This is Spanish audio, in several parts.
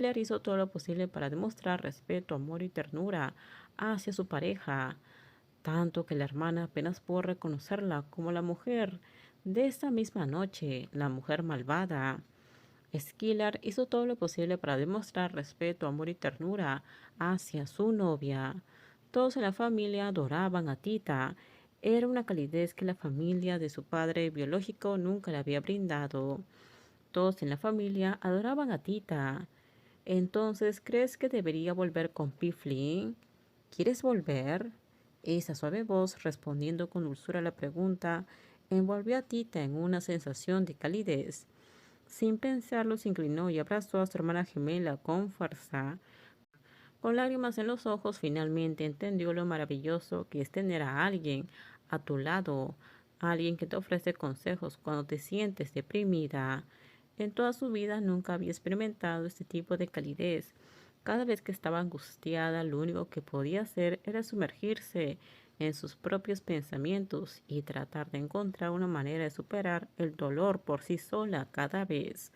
Claire hizo todo lo posible para demostrar respeto, amor y ternura hacia su pareja, tanto que la hermana apenas pudo reconocerla como la mujer de esa misma noche, la mujer malvada. Skylar hizo todo lo posible para demostrar respeto, amor y ternura hacia su novia. Todos en la familia adoraban a Tita. Era una calidez que la familia de su padre biológico nunca le había brindado. Todos en la familia adoraban a Tita. Entonces, ¿crees que debería volver con Piffling? ¿Quieres volver? Esa suave voz, respondiendo con dulzura a la pregunta, envolvió a Tita en una sensación de calidez. Sin pensarlo, se inclinó y abrazó a su hermana gemela con fuerza. Con lágrimas en los ojos, finalmente entendió lo maravilloso que es tener a alguien a tu lado, alguien que te ofrece consejos cuando te sientes deprimida. En toda su vida nunca había experimentado este tipo de calidez. Cada vez que estaba angustiada, lo único que podía hacer era sumergirse en sus propios pensamientos y tratar de encontrar una manera de superar el dolor por sí sola cada vez.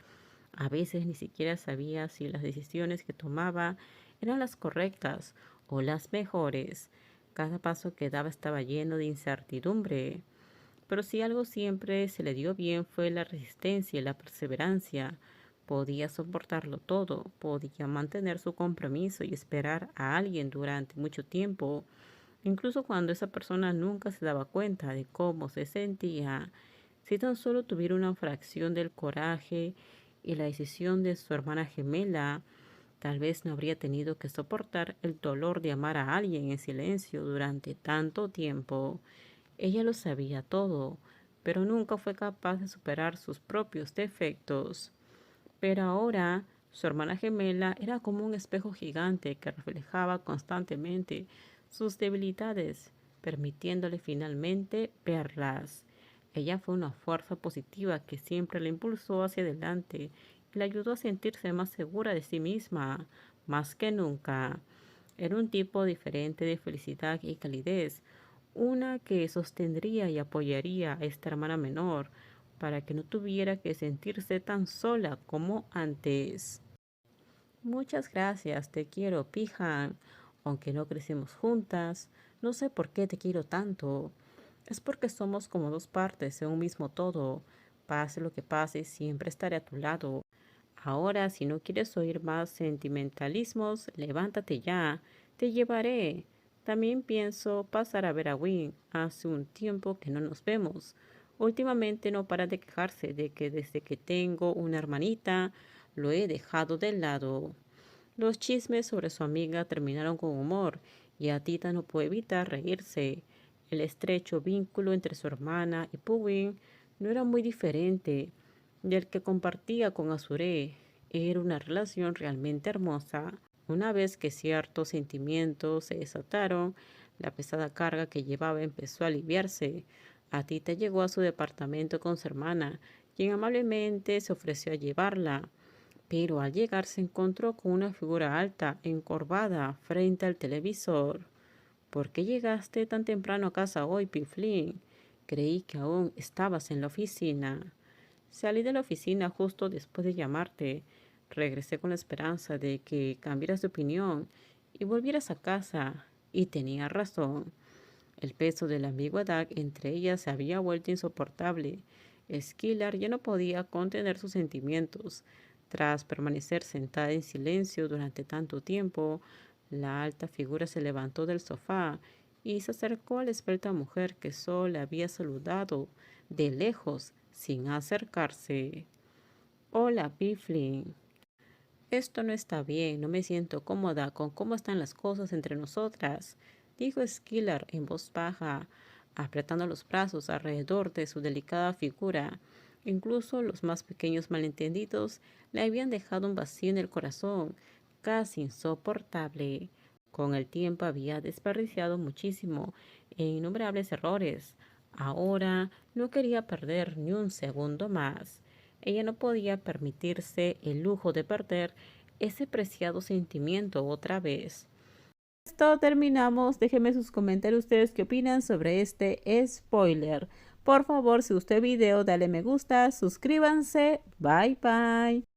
A veces ni siquiera sabía si las decisiones que tomaba eran las correctas o las mejores. Cada paso que daba estaba lleno de incertidumbre. Pero si algo siempre se le dio bien fue la resistencia y la perseverancia. Podía soportarlo todo, podía mantener su compromiso y esperar a alguien durante mucho tiempo, incluso cuando esa persona nunca se daba cuenta de cómo se sentía. Si tan solo tuviera una fracción del coraje y la decisión de su hermana gemela, tal vez no habría tenido que soportar el dolor de amar a alguien en silencio durante tanto tiempo. Ella lo sabía todo, pero nunca fue capaz de superar sus propios defectos. Pero ahora su hermana gemela era como un espejo gigante que reflejaba constantemente sus debilidades, permitiéndole finalmente verlas. Ella fue una fuerza positiva que siempre la impulsó hacia adelante y le ayudó a sentirse más segura de sí misma, más que nunca. Era un tipo diferente de felicidad y calidez, una que sostendría y apoyaría a esta hermana menor para que no tuviera que sentirse tan sola como antes. Muchas gracias, te quiero, Pijan. Aunque no crecimos juntas, no sé por qué te quiero tanto. Es porque somos como dos partes de un mismo todo. Pase lo que pase, siempre estaré a tu lado. Ahora, si no quieres oír más sentimentalismos, levántate ya. Te llevaré. También pienso pasar a ver a Win. Hace un tiempo que no nos vemos. Últimamente no para de quejarse de que desde que tengo una hermanita, lo he dejado de lado. Los chismes sobre su amiga terminaron con humor y a Tita no pudo evitar reírse. El estrecho vínculo entre su hermana y Puwin no era muy diferente del que compartía con Azure. Era una relación realmente hermosa. Una vez que ciertos sentimientos se desataron, la pesada carga que llevaba empezó a aliviarse. A Tita llegó a su departamento con su hermana, quien amablemente se ofreció a llevarla. Pero al llegar se encontró con una figura alta, encorvada, frente al televisor. ¿Por qué llegaste tan temprano a casa hoy, Piflin? Creí que aún estabas en la oficina. Salí de la oficina justo después de llamarte. Regresé con la esperanza de que cambiaras de opinión y volvieras a casa. Y tenía razón. El peso de la ambigüedad entre ellas se había vuelto insoportable. Skillar ya no podía contener sus sentimientos. Tras permanecer sentada en silencio durante tanto tiempo, la alta figura se levantó del sofá y se acercó a la esbelta mujer que solo le había saludado de lejos, sin acercarse. Hola, Piffling. Esto no está bien, no me siento cómoda con cómo están las cosas entre nosotras, dijo Skillar en voz baja, apretando los brazos alrededor de su delicada figura. Incluso los más pequeños malentendidos le habían dejado un vacío en el corazón, casi insoportable. Con el tiempo había desperdiciado muchísimo e innumerables errores. Ahora no quería perder ni un segundo más. Ella no podía permitirse el lujo de perder ese preciado sentimiento otra vez. Esto terminamos. Déjenme sus comentarios ustedes qué opinan sobre este spoiler. Por favor, si gustó el video, dale me gusta, suscríbanse. Bye bye.